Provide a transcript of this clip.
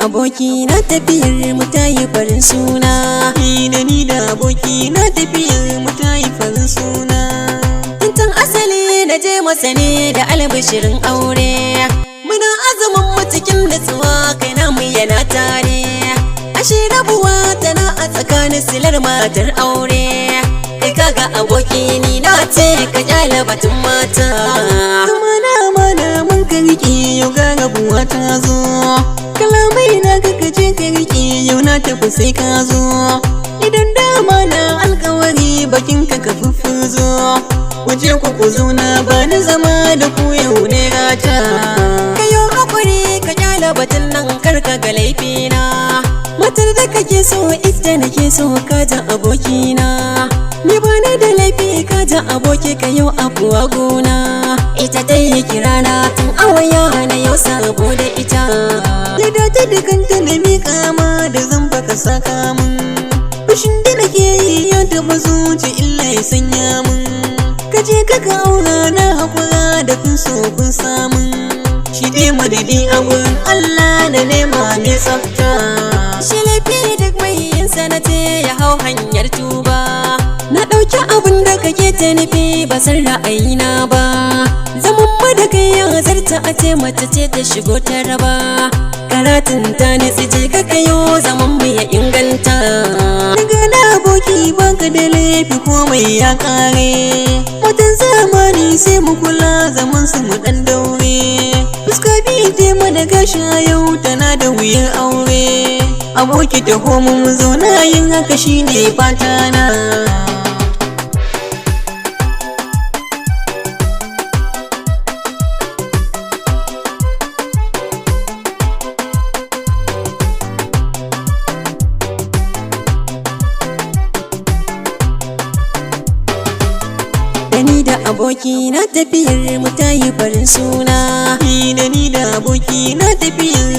aboki na tafiyar mu ta yi farin suna. Da ni da aboki na tafiyar mu ta yi farin suna. Tun asali na je masa ne da albishirin aure. Muna azumin mu cikin nutsuwa kai namu yana tare. Ashe rabuwa tana a tsakanin silar matar aure. Kai kaga aboki ni na ce ka kyale batun mata. Mana mun ka riƙe yau ga rabuwa ta zo. Kalamai na ka kace ka riƙe yau na tafi sai ka zo. Idan dama na alkawari bakin ka ka fuffuzo. Waje ku zo na ba ni zama da ku yau ne rata. Kayo hakuri ka kyale batun nan karka ga laifina. Matar da kake so ita nake so ka ja abokina. Ni ba ni da laifi ka ja aboki ka yau abuwa gona. Ita ta yi kirana tun awaya na yau saboda ita. Yadda ta da kanta na miƙa ma da zan baka saka mun. Fushin da nake yi ya taɓa zuci illa ya sanya mun. Ka je ka aura na haƙura da kun so kun samun. Shi dai madadi a wurin Allah da nema mai tsafta. Shi laifi duk mai yin sanate ya hau hanyar tuba. Na ɗauki abin da kake ta nufi ba san ra'ayina ba. Zaman mu da kai ya zarta a ce mace ce ta shigo ta raba. Karatun ta nitsi je ka kayo zaman mu ya inganta. Daga na aboki baka da laifi komai ya kare. Watan zamani sai mu kula zaman su mu dan daure. Fuska biyu te mana gashi yau tana da wuyar aure. Aboki ta homo mu zauna yin haka shine fata na. Da ni da aboki na tafiyar mu ta yi farin suna. Da ni da aboki na tafiyar